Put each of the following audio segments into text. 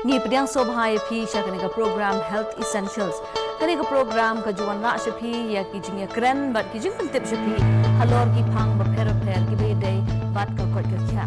Ngi pediang sobhai phi sha kani ka program Health Essentials. Kani ka program ka juan ra sha phi ya ki jing ya kren bat ki jing tip sha phi halor ki phang ba pher ki be dei bat ka kot ka kya.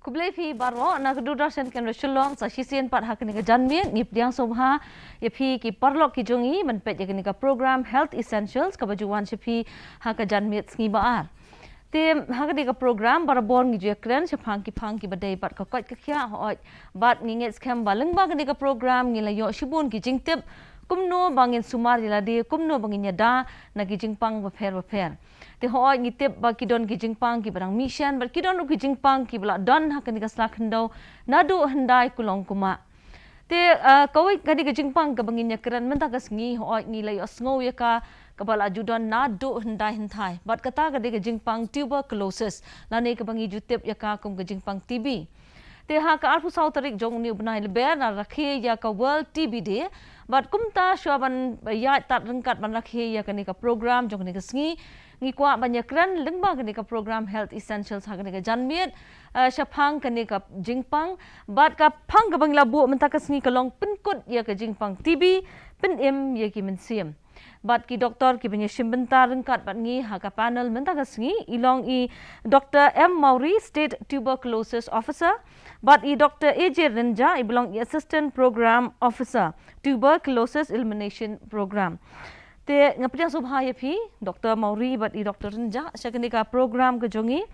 Kublai phi barwo na kedudar sen kan shulong sa shisien pat hakni ka janmi ngip diang sobha ya phi ki parlok ki jongi man pet ya ka program Health Essentials ka bajuan shpi ha ka janmi sngi baar te hakni ka program barabon ngi jekren shphang ki badai pat ka kot ka khya hoi bat nginget scam baleng ba ka program ngi la yo shibun ki jingtep kumno bangin sumar diladi kumno bangin yada na ki jingpang ba pher te hoi ngitip ba kidon ki jingpang ki barang mission ba kidon ki jingpang ki bla don hakani ka slak hendo nadu hendai kulong kuma te kawai kadi ki jingpang ka bangin ya keren menta ka sngi hoi ngi lai osngo ya ka bala judon nadu hendai hentai bat kata kadi ki jingpang tuberculosis lane ka bangi jutip ya ka kum ki jingpang TB te ha ka arfu sau tarik jong ni ubnai leber na rakhe ya ka World TB Day bat kumta shwaban ya tat rengkat ban rakhe ya kani ka program jong ni ka sngi ngi kwa banyak kran lengba kani ka program Health Essentials ha kani ka janmiet shaphang kani ka jingpang bat ka phang ka bangla bu menta ka sngi ka long pinkut ya ka jingpang TB pin em ya ki mensiam bat ki doktor ki banya shimbenta rengkat bat ngi ha ka panel menta ka sngi ilong i Dr. M Mauri State Tuberculosis Officer but i Dr. AJ Renja i belong i Assistant Program Officer Tuberculosis Elimination Program te ngapdiang subhaya phi Dr. Mauri but i Dr. Renja syakani ka program ka jongi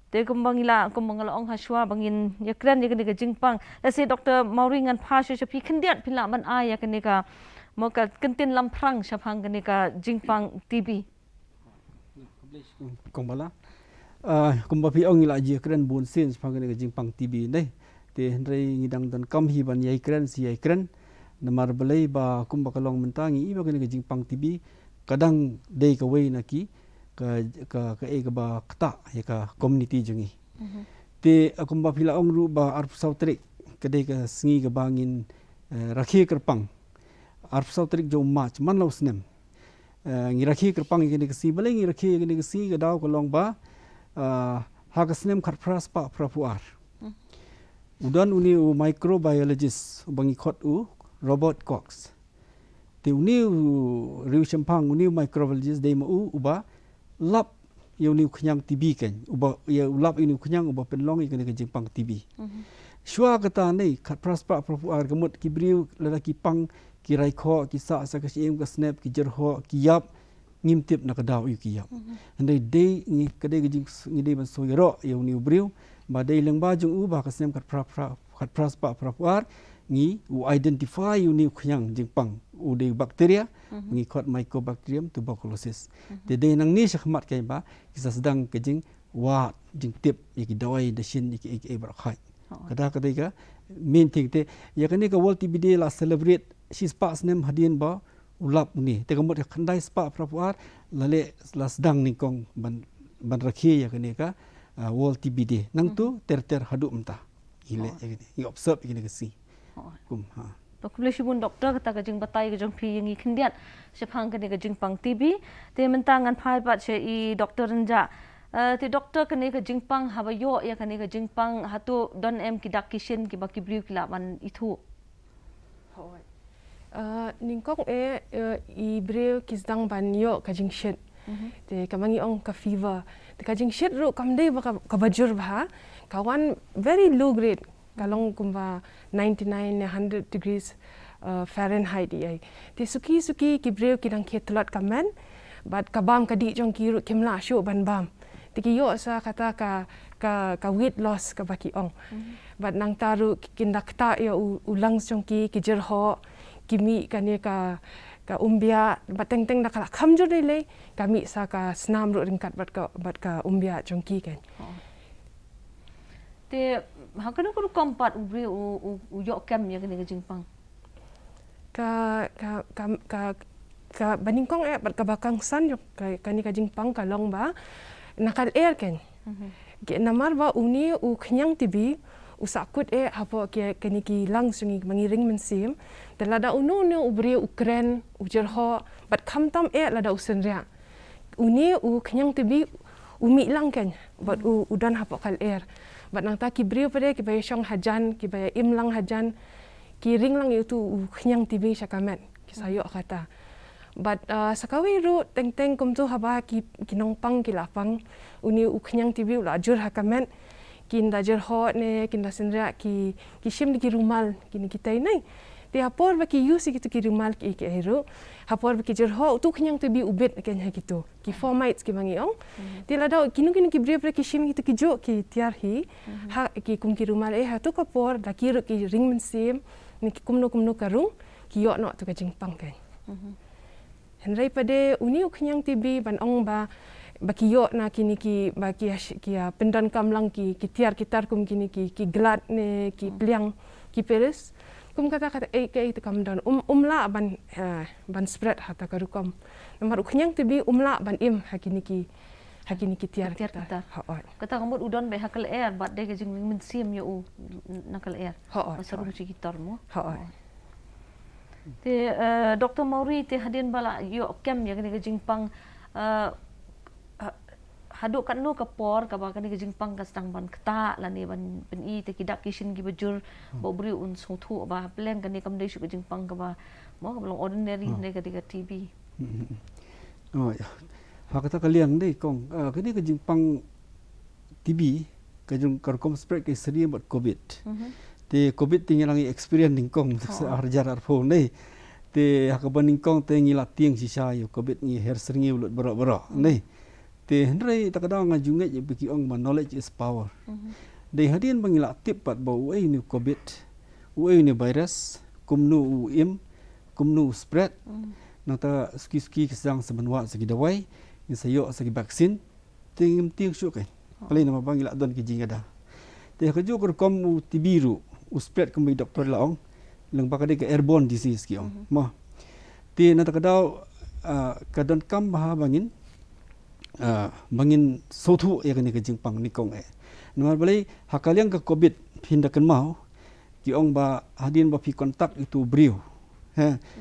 te kumbangila ong haswa bangin yakran yakani ka jingpang la se Dr. Mauri ngan phasha phi khindiat phila man a yakani ka moka kentin lamprang shaphang kani ka jingpang TB Kumbala kumbapi ong ila ji kren bun sin phang kani ka jingpang TB nei te hendrai ngidang dan kam hi ban yai kren si yai kren namar belai ba kumba kalong mentangi iba kani ka jingpang TB kadang dei ka wei na ki ka e ka ba kta ya ka community jungi te akumba pila ong ru ba arp sautrik kadai ka sngi ka bangin rakhi kerpang arp sautrik jo march man lo snem ngi rakhi kerpang kini ka si balai ngi rakhi kini ka si ka daw kalong ba ha ka snem khat pras pa prapuar udan uni microbiologist bangi khot u Robert Cox te uni riu champang uni microbiologist dei ma u uba lap ya uni khyang TB ken uba ya lap uni khyang uba penlong ikene ke jingpang TB shwa kata nei khat praspa propuar gemut ki briu lada ki pang ki rai kho ki sa ka sim ka snap ki jerho ki yap ngimtip na kadaw yu ki yap andai dei ngi kade ge jing ngi dei ban so yero ya uni briu ba dei leng ba jung u ba ka snap khat praspa propuar ngi u identify uni khyang jingpang u de bakteria ngi khot mycobacterium tuberculosis de de nang ni sakhmat kai ba kisa sedang kejing wa jing tip yaki dawai da shin yaki e bar khai kada kada ka main thing te yakani ka World TB Day la celebrate sis pa snem hadin ba ulap ni te kamot khandai spa prapuar lale la sedang ni kong ban rakhi yakani ka World TB Day nang tu ter hadu mta ile yakani i observe yakani ka si kum ha Dokter Shibun doktor kata ka jing batai ka jong phi yangi khindiat shaphang kani ka jing pang TB te mentangan phai pat che i Dr. Renja te doktor kani ka jing pang habayo ya kani ka jing pang hatu don em ki dak kishin ki baki briu kila man ithu hoi ningkong i briu kisdang ban yo ka jing shit te kamangi ong ka fever te ka jing shit ru kamdei ba ka bajur ba kawan very low grade kalong kumba 99 100 degrees Fahrenheit ai te suki ki breu ki dang khetlat kamen bat kabam kadi jong ki ru kimla shu ban bam te ki yo sa kata ka weight loss ka baki ong bat nang taru kindak ta ya ulang jong ki jerho kimi kani ka umbia bateng-teng dah kalak kamjur le kami sa ka senam ru ringkat bat ka umbia jongki kan. Te hakana ko kompat ubri u yok kem ya kini jingpang. Ka baningkong bat ka bakang san yok kani ka jingpang ka long ba nakal air kan. Namar ba uni u knyang tibi usakut hapo kani ki langsung mangiring mensim dan lada unu ubri ukren ujerho bat kamtam lada usenria uni u knyang tibi umi lang kan bat udan hapo kal air bat nang ta ki brio pada ki baya syong hajan ki baya im lang hajan ki ring lang itu u knyang tibi syakamet ki sayo kata bat sakawi ru teng kum tu haba ki nongpang ki lapang uni u knyang tibi ulajur hakamet kin dajer ho ne kin da senra ki shim di rumal kin kita ini ti hapor ba ki use ki rumal ki ero hapor ba ki jer ho tu knyang te bi ubet ken ha gitu ki formats ki mangi ong ti lada kinu ki bre ki shim ki jo ki tiar hi ha ki kum ki rumal ha tu kapor da ki ru ki ring men sim ni ki kumno karung ki yo no tu ka jingpang kan henrai pade uni knyang te bi ban ong ba baki yo na kini ki baki pendan kamlang ki tiar kitar kum kini ki gelat ne ki pliang ki peres kum kata ke itu kam dan umla ban spread hata karukom nomor uknyang tibi umla ban im hakini ki tiar kitar kata kamu udon be hakal air bat de jing min sim yo nakal air pasarung ci kitar mo te Dr. Mauri te hadin bala yo kem ya kini jingpang haduk kan no kapor ka ba kan ke jingpang ka stang ban kta la ne ban i te kidak kishin gi bajur bo bri un so thu ba pleng kan ne kam dei shu ke jingpang ka ba mo ka long ordinary ne ka TB oh ya hakata kaliang dei kong kan ne ke jingpang TB ka jung karkom spread ke seri bat covid te covid tinggal langi experience ningkong arjar arfo nei te hakaban ningkong te ngila tiang sisa yo covid ngi her seringi ulut bero nei te hendrai takadang ngajunget je bagi ong knowledge is power. Dei hadian bangila tip pat bau ni covid, ni virus, kumnu im, kumnu spread. Nata ski kesang sebenwa segi dawai, ni sayo segi vaksin, ting syuk kan. Paling nama bangila don ki jingada. Te kaju kur kom tibiru, spread kembi doktor laong, lang bakade ke airborne disease ki ong. Mah. Te nata kadau kadon kam baha bangin bangin sotu ya kini ke jingpang nikong nomor balai hakaliang ke covid hindakan mau ki ong ba hadin ba pi kontak itu brio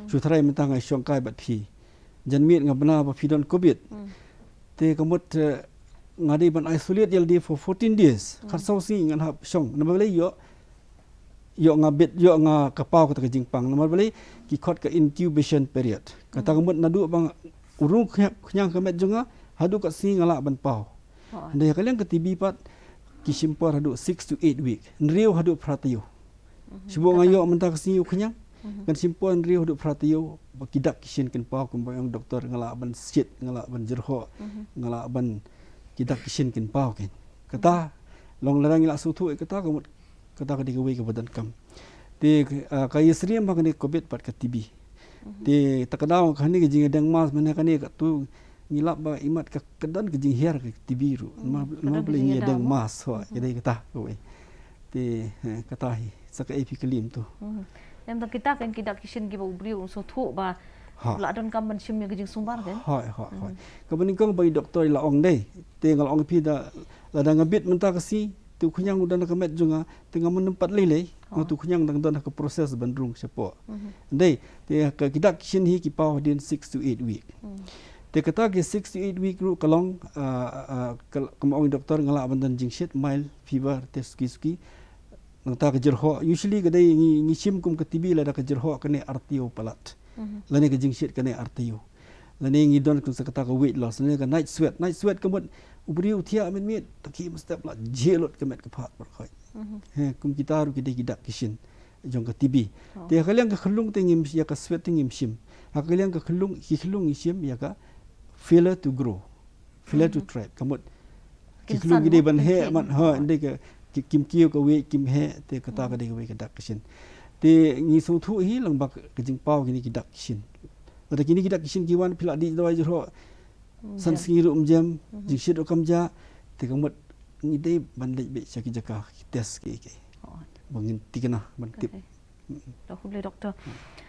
sutrai mentang ai syong kai bat pi janmiet ngabna ba pi don covid te kamut ngadi ban isolate yaldi for 14 days kharsau si ngan hap syong nomor balai yo ngabit yo nga kapau ke jingpang nomor balai ki khot ke incubation period kata kamut nadu bang urung khyang kemet jonga hadu kat sini ngalak ban pau. Dia kalian ketibi pat kisimpar hadu 6 to 8 week. Nriu hadu pratiyo. Sebab ngayo mentah kesini uknyang. Kan simpuan nriu hadu pratiyo bakidak kisin ken pau kumbayang doktor ngalak ban sit, ngalak ban jerho, ngalak ban kidak kisin ken pau ken. Kata long larang ilak sutu kata kamut kata ka digawe ke badan kam. Te kaya seriam ba kani covid pat ketibi. Te takadaw kani ke jingadang mas mana kani kat tu ngilap ba imat ka kedan ke jing hiar ke tibiru nama boleh ngedang mas ho jadi kata kowe te kata hi saka epi kelim tu yang tak kita kan kidak kishin gi bri un so thu ba la don kam ban shim ke jing sumbar kan ha ka baning bagi doktor la ong dei te ngal ong pi da la da ngabit menta kasi tu kunyang udan ka met junga tengah menempat lele tu kunyang dang don ka proses bandrung sepo dei te ka kidak kishin hi ki pau din 6 to 8 week te kata ke 6 to 8 week ru kalong kemau doktor ngalak bandan jingshit mild fever test ski nangta ke jerho usually gadai ngi sim kum ke tibi la da ke jerho kene RTO palat lani ke jingshit kene RTO lani ngi don kun sakata ke weight loss lani ke night sweat kemut ubri utia mit taki step la jelot kemet ke phat berkhoi kum kita ru kide kidak kishin jong ke tibi te kaliang ke khulung te ngim ya ke sweat te ngim sim hakaliang ke khulung sim ya ka failure to grow, failure to thrive. Kamut kiklu gede ban he man ha inde ke kim kiu ke we kim he te kata ke de we ke dak kisin. Te ngi so thu hi lang bak ke jing pau kini kidak kishin. Pada kini kidak kishin kiwan pila di dawai jero san singiru jam jing shit okam ja te kamut ngi dei ban lek be chaki jaka tes ke. Bangin tikena ban tip. Dok boleh doktor.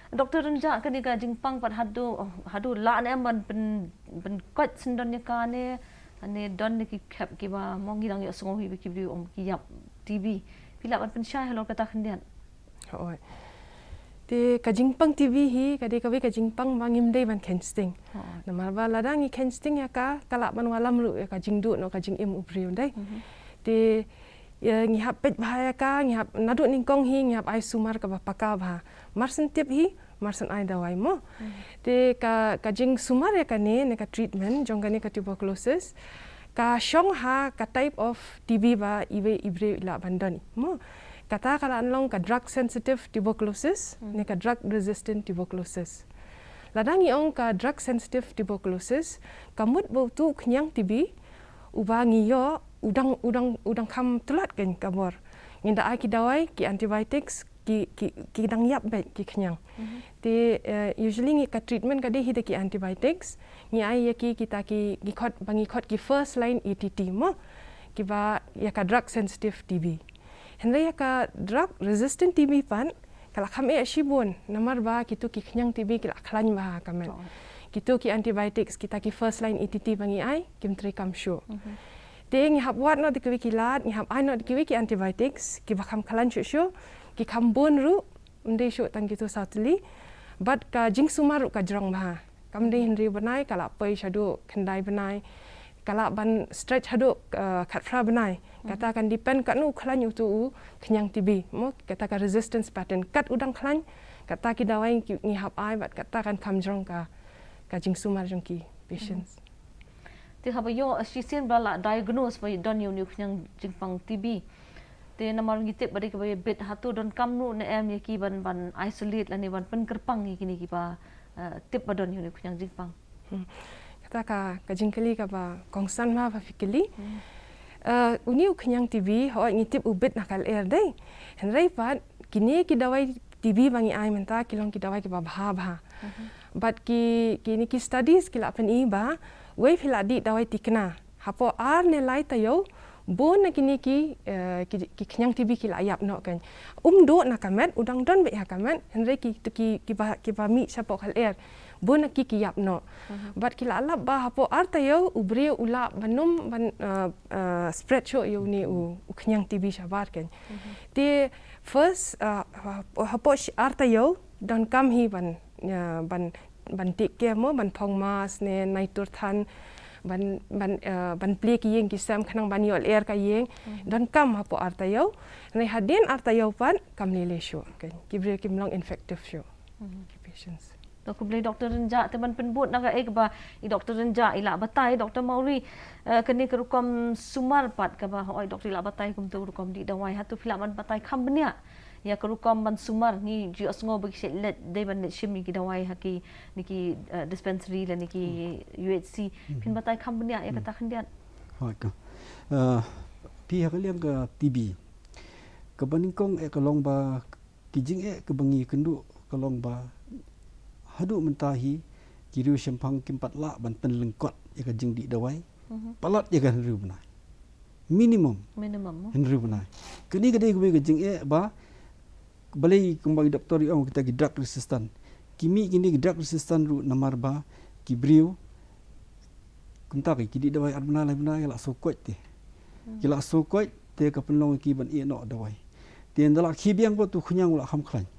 Doktor renjak ke nika jingpang pat hadu la ne man ben kot sendon nya ka ne ane don ki kap ki ba mongi dang yo songo hi ki bi ki yap TV pila ban pen syai lo kata kendian. Oi. Te ka jingpang TV hi kade ka ka jingpang mangim dei ban kensting. Namar ba ladang i kensting ya ka kala ban walam ru ya ka jingdu no ka jing im ubriu dei. Te ngi hap pet bahaya ka ngi hap nadu ningkong hi ngi hap ai sumar ka ba paka ba marsen tip hi marsen ai dawai mo te ka jing sumar ya ka ne ka treatment jong ka ne ka tuberculosis ka shong ha ka type of TB ba ibre ila bandani mo kata kala anlong ka drug sensitive tuberculosis ne ka drug resistant tuberculosis ladang iong ka drug sensitive tuberculosis kamut bo tu knyang TB ubangi yo udang kam tulat kan kabor nginda ai ki dawai ki antibiotics ki dang yap baik ki kenyang te usually ngi ka treatment ka de hi de ki antibiotics ngi ai ya ki kita ki khot bangi khot ki first line ETT mo ki ba ya ka drug sensitive TB henry ya ka drug resistant TB pan kala kham e shibon namar ba kitu ki kenyang TB ki la khlan ba kamen kitu ki antibiotics kita ki first line ETT bangi ai kim tri kam shu te ngi hap wat no dikwi ki lat ngi hap ai no dikwi ki antibiotics ki bakam kalan shu ki kambon ru mde shu tang gitu sautli but ka jing sumaru ka jrong ba kam de henry banai kala pai shadu khandai banai kala ban stretch hadu khatfra banai kata kan depend ka nu khlan yu tu knyang TB mo kata ka resistance pattern kat udang khlan kata ki dawai ki ngi hap ai but kata kan kam jrong ka jing sumar jong ki patients Te haba yo asisian bala diagnose by don yo nyang jingpang TB. Te namar ngitip bari ka bit hatu don kamnu na em ki ban isolate lani ban pen kerpang kini ki ba tip ba don yo nyang jingpang. Kata ka jingkeli ka ba kongsan ma ba fikeli. Uni uknyang TB ho ngitip ubit nakal air dai. Henry pat kini ki dawai TB bangi ai menta kilong ki dawai ki ba bha. But ki studies ki la pen i ba wei phila di dawai tikna hapo ar ne lai tayo bon na kini ki knyang TB ki la yap no kan do na kamet udang don be ha kamet henry ki ba mi sapo khal air bon na ki yap no but ki la ba hapo ar tayo ubre ula banum ban spread show yo ni knyang TB sabar kan te first hapo ar tayo don kam hi ban take care mo ban phong mas ne nai tur than ban play ki yeng ki sam khanang ban yol air ka yeng don kam hapo artayo nei hadin artayo pan kam le show kan kibre kim long infective show patients to ko blai doktor renja te ban penbut naga ek ba I doktor renja ila batai doktor mauri kini kerukom sumar pat ka ba oi doktor ila batai kum tu rukom di dawai hatu filaman batai kham benia ya kerukom ban sumar ni ji osngo bagi let de ban shimi ki dawai haki niki dispensary la niki UHC pin batai kham benia ya kata khandian hoi ka pi hakaliam ka TB ka baningkong kalong ba kijing ka bangi kendu kalong ba hadu mentahi kiriu sempang kimpat la ban penlengkot ya ka jing di dawai palat ya kan riu benai minimum henry benai kini kadai ka jing ba balai kembali doktor yang kita ki drug resistant kimi kini drug resistant ru namar ba ki briu kunta ki di dawai arbana lai bana la sokot te kila sokot te ka penlong ki ban e no dawai te ndala ki biang ko tu khunyang la kham khlan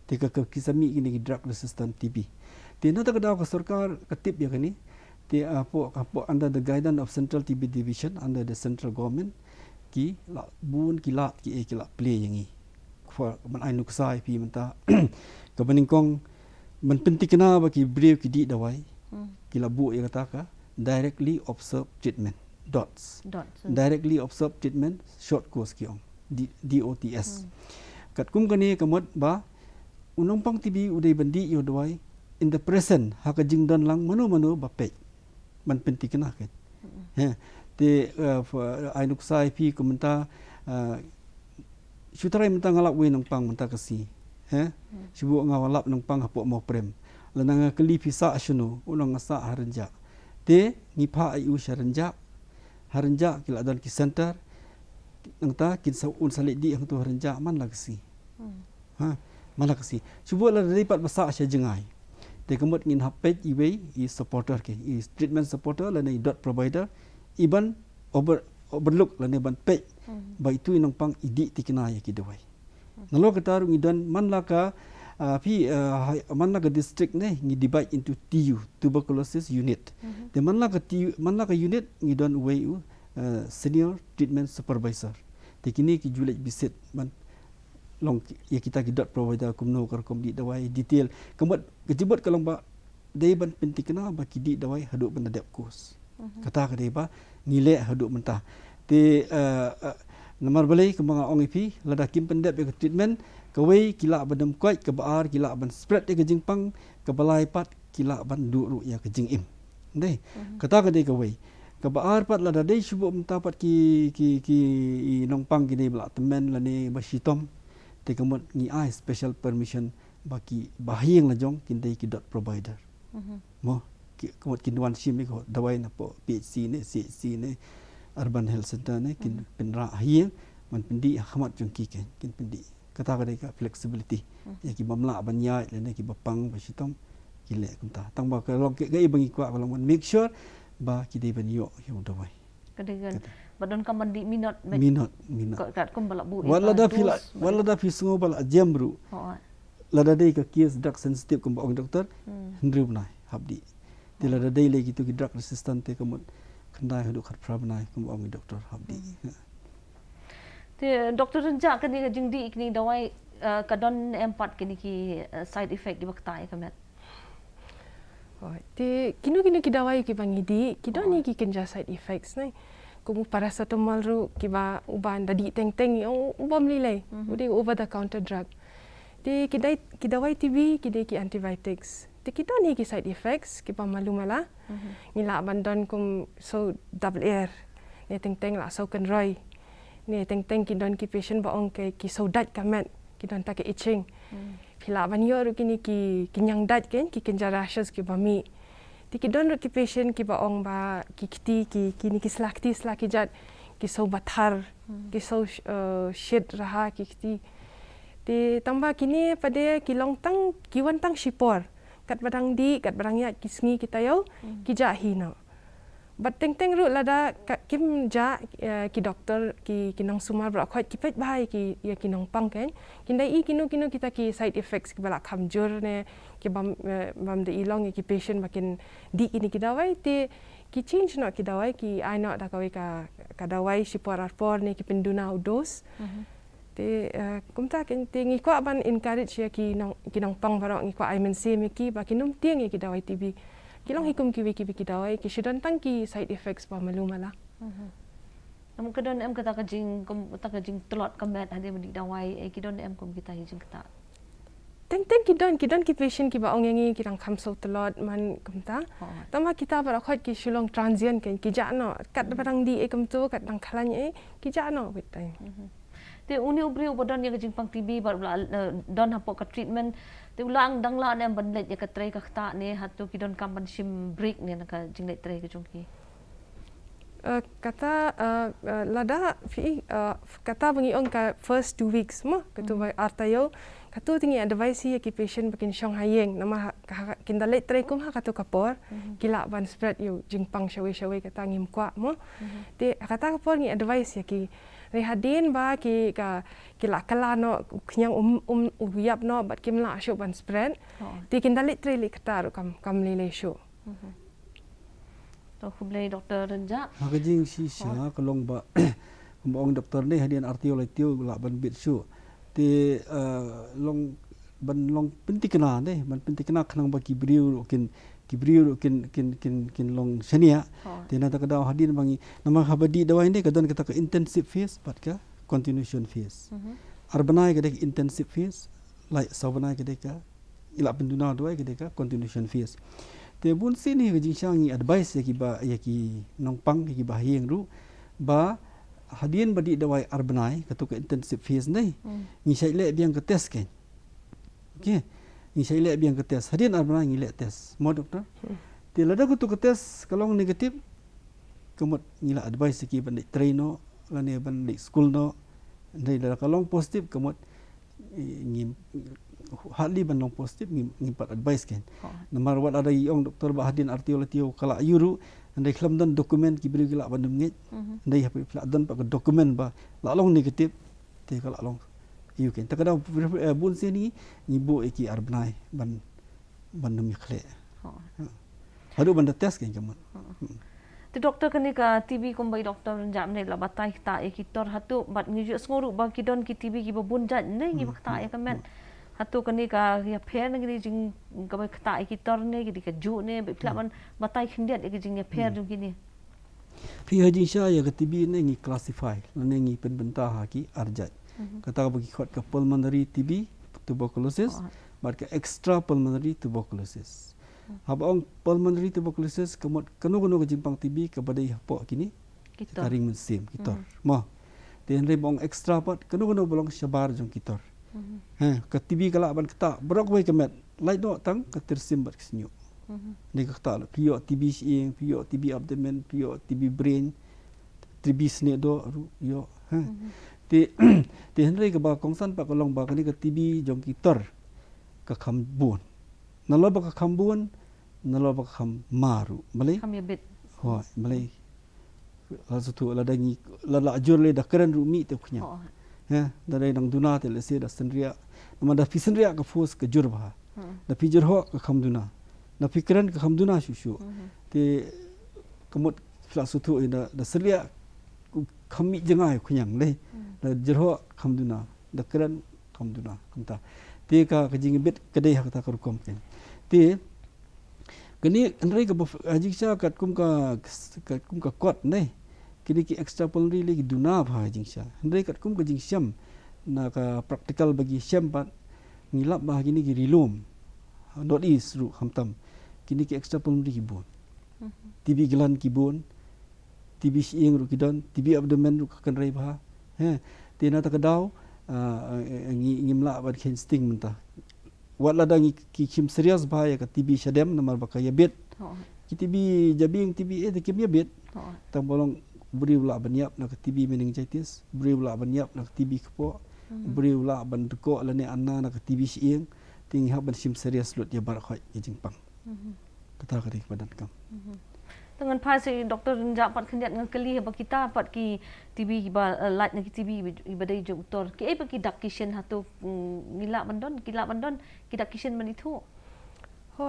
te ka kisami kini drug resistant TB te na ta ka daw ka sarkar ka tip ya kani te apo under the guidance of Central TB Division under the central government ki la bun ki la ki play yangi for man ai nuk sai pi menta ka baningkong man penting kena bagi brief ki di dawai ki labu ya kata ka directly observe treatment dots directly observe treatment short course ki ong DOTS kat kum kani kamot ba unong pang TB udai bandi yo dawai in the present ha ka jing don lang mano ba pe man penting kena kan te ai nuk sai pi komenta syutarai mentang ngalap we nang pang mentang kasi sibu ngawalap nang pang hapok mau prem lanang keli pisa asyunu ulang asa harenja te ngipa ayu sharenja harenja kila dan ki center nang ta kin sa un salik di hang tu harenja man lagsi man lagsi sibu la daripat basa asya jengai te kemut ngin hapet iwe i supporter ke i treatment supporter la nei dot provider iban overlook la ne ban pe ba itu nang pang idi tikina ya ki dawai nalo kataru ngidan man la ka man la ka district ne ngi divide into TU tuberculosis unit de man la ka unit ngidan we senior treatment supervisor te kini ki julek bisit man long ya kita ki dot provider kumno kar kom di dawai detail kemut kejibut kalong ba dei ban pentikna ba ki di dawai haduk ban adap kos kata ka dei ba nilai haduk mentah te namar balai kembang ong ipi lada kim pendep ke treatment kawai kila badam kuat ke baar kila ban spread ke jingpang ke balai pat kila ban duru ya ke jing im dei kata ka dei kawai ke baar pat lada dei shubu mentah pat ki nongpang ki dei bla temen la ne basitom te kemut ngi ai special permission baki bahiang la jong kin dei ki dot provider mo kemut kin wan sim ko dawai na po PHC ne CHC ne urban health center ne kin penra hiang man pendi khamat jong ki kin pendi kata ka dei ka flexibility ya ki bamla banyai le ne ki bapang basitom ki le kumta tang ba ka log ke bangi kwa ka long make sure ba ki dei ban yo yung dawai Kedegan badon kamandi minot kat kum balak bu wala da fisungo bala jambru lada dei ka case drug sensitive kum ba doktor hendru nai habdi te lada dei le gitu ki drug resistant te kamut kandai hadu khat prabnai kum ba doktor habdi te doktor renja kan ni jing di ikni dawai kadon empat kini ki side effect ki baktai kamet te kinu ki dawai ki bangidi ki don ni ki kenja side effects nai kumu paracetamol ru ki ba uban dadi teng yang ubam lilai udi over the counter drug te ki dawai TB ki de ki antibiotics te ki don ni ki side effects ki pa malu mala ngila bandon kum so double air ne teng la so kan roi ne teng ki don ki patient ba ong ke ki so dat kamet ki don ta ke itching pila ban yo ru kini ki nyang dat ken ki kenja rashes ki ba mi ti ki don ru ki patient ki ba ong ba ki kiti ki kini ki slaki jat ki so bathar ki so shit raha ki kiti ti tamba kini pada ki long tang ki wan tang shipor kat badang ya ki sngi kita yo ki ja hi no but teng ru lada kim ja ki doktor ki nong sumar bra khot ki pet bai ki ya ki nong pang ken kindai i kinu kita ki side effects ki bala khamjur ne ki bam de ilong ki patient makin di ini ki dawai te ki change no ki dawai ki ai no da kawai ka dawai shipor arpor ne ki penduna dos te kumta ken te ngi kwa ban encourage ya ki nong pang baro ngi kwa ai men se me ki ba ki num tiang ki dawai TB kilong hikum ki dawai ki sidan tang ki side effects pa malumala namun kedon em kata kajing telot kamet hade medi dawai kidon em kum kita hijing kata teng kidon ki patient ki ba ong yangi kirang khamso telot man kumta tama kita bara khot ki shulong transient ken ki jano kat barang di ekum tu kat dang khalanya ki jano with time te uni ubri ubodon ya kajing pang TB bar don hapok ka treatment te ulang dang la ne banlet ya ka trai ka khta ne hatu ki don kamban sim break ne ka jinglet trai ka jongki kata lada fi kata bangi ong ka first 2 weeks mo katu bai artayo katu tingi advice ya ki patient bakin shong hayeng nama kindalet trai kum ha katu kapor kila ban spread yo jingpang shawe kata ngim kwa mo te kata kapor ngi advice ya ki rehadin ba ki la kala no knyang uyap no bat kim la sho ban spread ti kindalit trili kata kam lele sho to khublei doktor renja hakajing si sha kalong ba kumbong doktor ne hadian artio latio la ban bit sho ti long ban long pentikna ne ban pentikna khnang ba ki briu kin long shania tena ta kada hadin bangi nama habadi dawai ni kadon kata ka intensive phase pat ka continuation phase arbanai kada intensive phase like sabanai kada ka ila penduna dawai kada ka continuation phase te bun sini ke jingsangi advice ya ki nongpang ki ba hieng ru ba hadin badi dawai arbanai ketuk intensive phase ni ngi sai le biang ke test ken okey ngi sai le biang ke test hadin arbanai ngi le test mo doktor ti lada ketuk ke test kalau negatif kemut ngi la advice ki ban train no lani ban school no ndai la kalau positif kemut ngi hali ban long positif ngi pat advice ken nomor wat ada iong doktor ba hadin artiologio kala yuru andai kelam dan dokumen ki beri gelak bandum ngit andai hapi pla dan pak dokumen ba la long negatif te kala long you ken takada bun sini ni bo ki arbnai ban bandum yakhle hadu ban test ken kamu Ti doktor kani ka TB kumbai doktor jam ne la batai ta e kitor hatu bat ngi sngoru ba kidon ki TB ki babun jan ne ngi bakta e kamen hatu kani ka ya pher ngi jing ka ba kta e kitor ne ki ka ju ne be pla man batai khindiat e jing ya pher jung kini phi haji sha ya ka TB ne ngi classify ne ngi pen benta ha ki arjat kata bagi khot ka pulmonary TB tuberculosis bat ka extra pulmonary tuberculosis Habang pulmonary tuberculosis kemut kenu ke jimpang TB kepada hapok kini karing musim kitor. Mah. Dan rebong extra pot kenu bolong syabar jong kitor. Ke TB kala ban kata berok we kemet. Lai no tang ke tersim bat kesenyu. Ni kata pio TB siing, pio TB abdomen, pio TB brain, TB sne do yo. Ti henry ke ba kongsan pak kolong ba kani ke TB jong kitor ke kambun. Naloba ka kambun, naloba ka maru. Malay? Kam ya bit. Ho, malay. Lalu tu lada ngi lala ajur le dah keren rumi te kunya. Ya, dari nang duna te lesi dah senria. Nama dah pi senria ka fos ke jur bah. Dah pi jur ho ka kamduna. Dah pi keren ka kamduna shushu. Te kemut lalu tu ida dah senria kami jengai kunyang le. Dah jur ho kamduna. Dah keren kamduna. Kamta. Te ka kajing bit kedai hak ta karukom ken. Te kini andrai ka haji sha kat kum ka kot nei kini ki extra pulmonary lagi duna bha haji sha andrai kat kum ka jing syam na ka practical bagi syam pat ngilap bah kini ki rilum not is ru hamtam kini ki extra pulmonary kibun TB gland kibun TB siing ru kidon TB abdomen ru kan rai bha te na ta kadau ngimla bad ken sting mentah wat lada ki kim serius bahaya ka TB syadem namar bakaya bet ki TB jabing TB te kim ya bet tang bolong beri ula banyap nak TB meningitis beri ula banyap nak TB kepo beri ula ban deko lane anna nak TB siing ting ha ban sim serius lut ya bar khoi ya jingpang kata kari badan kam Dengan pasi doktor japat kendiat dengan keli ba kita pat ki TB ki ba lat na ki TB ibadai doktor ki ba ki dak kishen hatu ngila bandon ki dak kishen man itu Ho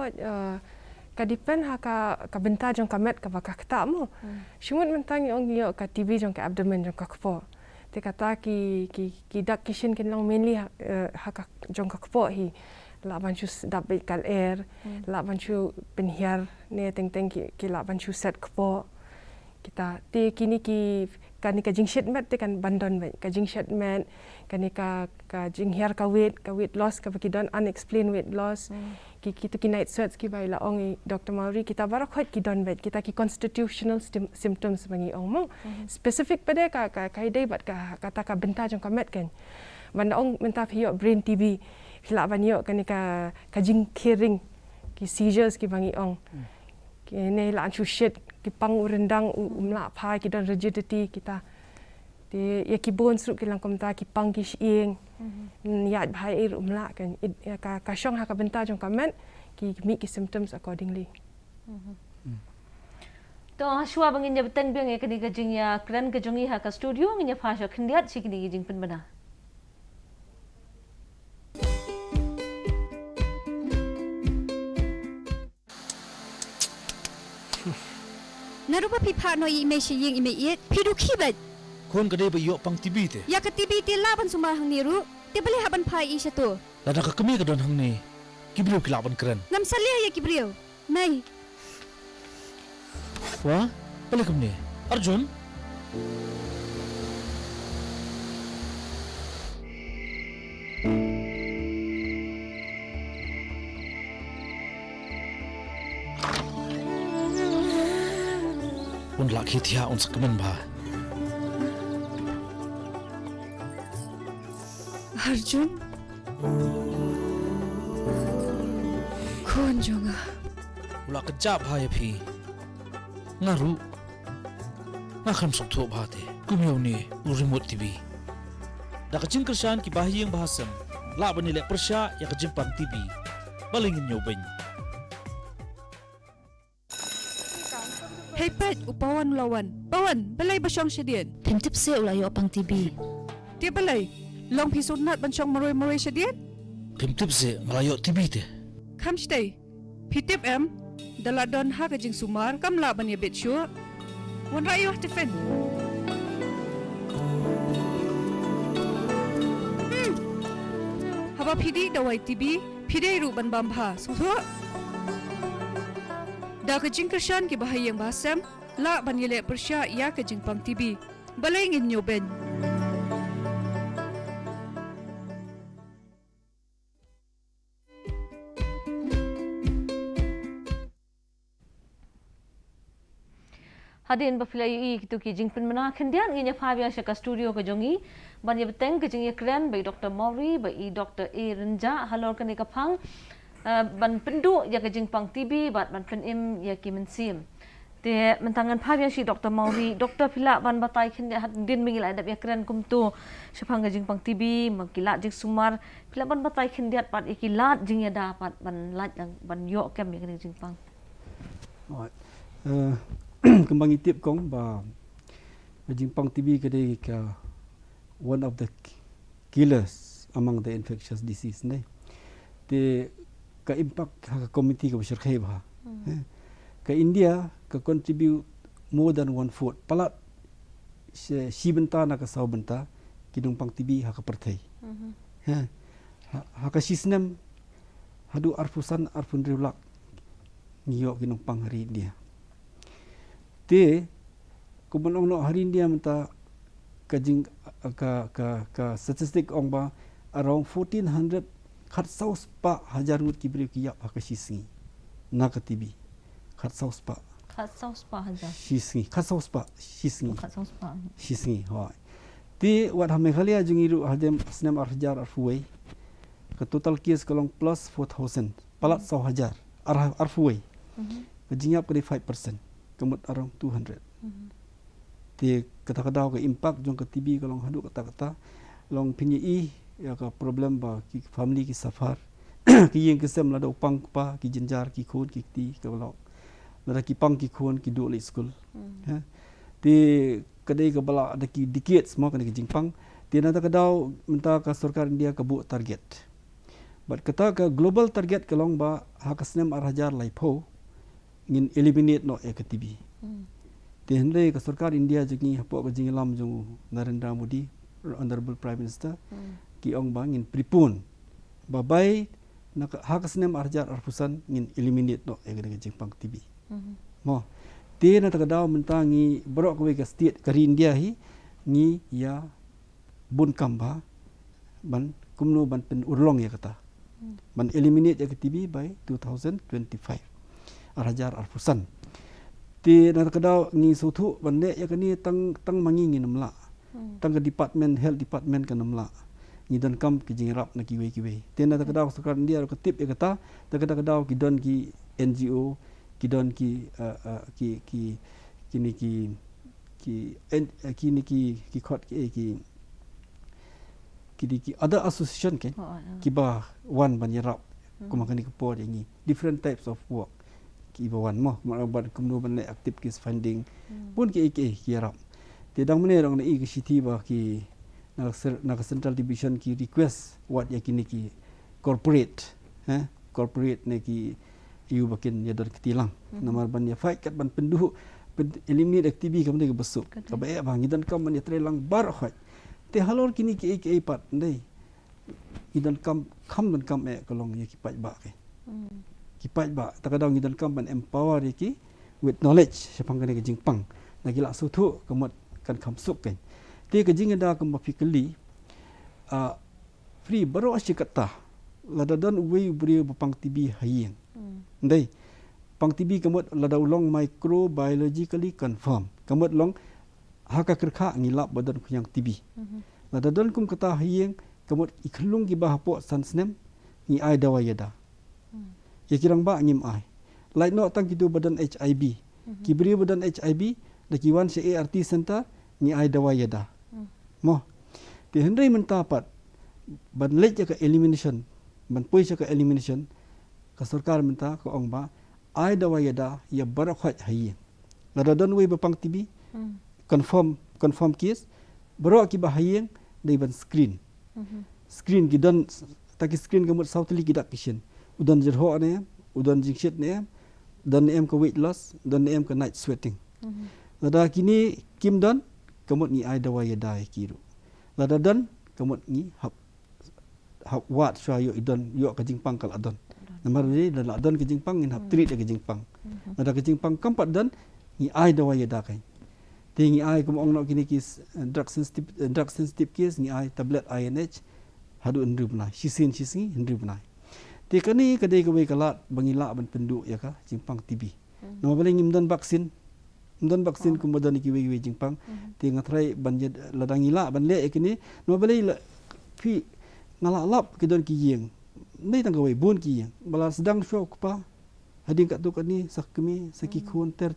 ka depend ha ka benta jong ka met ka ba ka kta mo. Shimut mentang ong yo ka TB jong ka abdomen jong ka kpo. Te kata ki dak kishen ken long mainly ha ka jong ka kpo hi. La banchu dapat kal air, la banchu penhiar ne teng ki la banchu set kpo. Kita te kini ki kani ka jingshet met te kan bandon met ka jingshet met kani ka jinghiar ka weight loss ka bakidon unexplained weight loss ki kita ki night sweats ki bai la ong Dr. Mauri kita barak khot ki don bet kita ki constitutional symptoms bangi ong mo specific pada ka dai bat ka kata ka benta jong ka met kan banda ong menta phi brain TB hila banyo kani ka jing kering ki seizures ki bangi ong ki ne la anchu shit ki pang urendang umla pha ki don rigidity kita ti ya ki bones ru ki lang komta ki pang ki siing ya bhai ir umla kan ka shong ha ka benta jong ka men ki mi ki symptoms accordingly to shua bangin ya beteng beng ya kani ka jing ya kran ka jongi ha ka studio nginya pha sha khindiat si kini jing pen bana Narupa pipa no ime shiying ime it pidu kibet. Kon kadai ba yok pang tibi te. Ya katibi ti laban sumar hang niru. Ti beli haban pai isya tu. Lada ka kami ka don hang ni. Kibriu kilaban keren. Ngam salia ya kibriu. Mai. Wah, balik kami. Arjun. Un laki tia un sakmen ba. Arjun? Kuan jonga. Ula kejap ha ya phi. Ngaru. Ngakam sok tho ba te. Kumyo ni remote TV. Da kajing kersan ki bahiyang bahasam. La bani le persya ya kejimpang TV. Balingin nyobain. Hey Pat, upawan lawan. Pawan, balay ba siyang siya din? Pimtip siya ulayo pang TV. Di balay. Long pisod nat ban siyang maroy-maroy siya din? Pimtip se malayo TV te. Kam stay. Pitip em. Daladon ha kajing sumar kam laban ya betsyo. Wan rayo tifen. Haba pidi dawai TV, pidi ruban bambha. Suho. Da kajing kersan ki bahayang basam, la ban yele persya ya kajing pang TV. Balay ngin nyoben. Hadin bafilai itu ki jingpin mana kendian inya phabia shaka studio ke jongi ban ye beteng ke jingi kren by Dr. Maury by Dr. A Renja halor kan ka phang ban pendu ya ke jingpang TV bat ban pen im ya ki mensim te mentangan phabia si Dr. Maury Dr. Phila ban batai kendia hadin mingil adap ya kren kumtu shapang ke jingpang TV makila jing sumar phila ban batai kendia pat ikilat jing ya dapat ban lat ban yo kem ya ke jingpang. Kembang itip kong ba Jimpang TB kadai ka one of the killers among the infectious disease ne. Te ka impact ka community ka bersyarkai ba. Ka India ka contribute more than 1/4 palat si benta na ka saw benta kidung pang TB ha ka pertai. Ha ka sisnem hadu arfusan arfun riulak ngiyok kinung pang hari India. Te kumanong no hari India menta kajing ka statistik ong ba around 1400 khat saus pa hajar ngut kibri ki ya ka sisngi na ka TB khat saus pa haja sisngi khat saus pa sisngi khat saus pa sisngi ha ti wat ha meghalaya jungiru hadem asnam arhajar arfuwei ka total case kalong plus 4000 palat saw hajar arfuwei kajingap ka 5% kemut arang 200. Ti kata-kata ke impact jong ke TB kalong hadu kata-kata long pinyi ya ka problem ba ki family ki safar ki yeng ke sem lada upang pa ki jenjar ki khon ki ti ka lo lada ki pang ki khon ki do le school. Ha. Ti kadai ka bala ada ki dikit semua kan ki jingpang ti na ta kadau minta ka sarkar India ka bu target. But kata ka global target kalong ba ha kasnem arhajar laipo ingin eliminate no ek TB. Ti hendai ka sarkar India jengi hapo ka jingilam jong Narendra Modi Honorable Prime Minister ki ong bang ingin pripun babai nak hakasnem arjar arfusan ingin eliminate no ek jingpang TB. Mo ti na takadaw mentangi borok ka state ka India hi ngi ya bun kamba ban kumno ban pen urlong ya kata. Ban eliminate ek TB by 2025. Arhajar arfusan ti na kadau ni sutu bande ya kani tang mangi ngi namla tang department health department kan namla ni dan kam ki jingrap na kiwe ti na kadau sarkar India ka tip ya kata ta kadau ki don ki NGO ki don ki kini ki khot ki other association ki ba one ban yarap kumakani ko por ni different types of work ki bawan mo marabat kumno ban active case funding pun ki yarap ti dang mene rong nei ki city ba ki na central division ki request what ya kini ki corporate corporate ne ki iu bakin ya dar ketilang namar ban ya fight kat ban penduh eliminate activity kam de besuk ka ba bang idan kam ban ya trelang bar khoi te halor kini ki pat ndai idan kam dan kam kolong ya ki pat ba ke kipat ba takadang ngidan kam ban empower ki with knowledge sepang kene jingpang lagi la sutu kemot kan kam suk kan ti ke jingda kam fikali free baru asyikata lada don we bri bapang TB hayeng ndai pang TB kemot lada ulong microbiologically confirm kemot long haka kerkha ngilap badan kunyang TB lada don kum kata hayeng kamut ikhlung ki bah po sansnem ngi ai dawa yada ya kirang ba ngim ai lai no tang kitu badan HIV ki beri badan HIV da ki wan se ART center ngi ai dawa yada mo ti hendai mentapat ban lej ka elimination ban poi ka elimination ka sarkar menta ko ong ba ai dawa yada ya barakhat hayi lada don we bapang TB confirm case baro ki bahayeng dai ban screen screen ki don taki screen gamut sautli ki dak kishin udan jerho ne udan jingshit ne dan em ka weight loss dan em ka night sweating lada kini kim don kamut ni ai dawa ya dai kiru lada don kamut ni hap wat swa yo idon yo ka jingpang kal adon namar ni dan adon ka jingpang in hap treat ka jingpang lada ka jingpang kampat dan ni ai dawa ya da kai tingi ai kum ong no kini kis drug sensitive case ni ai tablet INH hadu ndrib na shisin shisingi ndrib na ti kani kadai ka we kalat bangila ban pendu ya ka jingpang TB no bale ngimdan vaksin kum badan ki we jingpang ti ngatrai ban ladangila ban le kini no bale pi ngalalap kidon ki yeng nei tang we bun ki yeng bala sedang show pa hading kat tu kani sakmi sakikun ter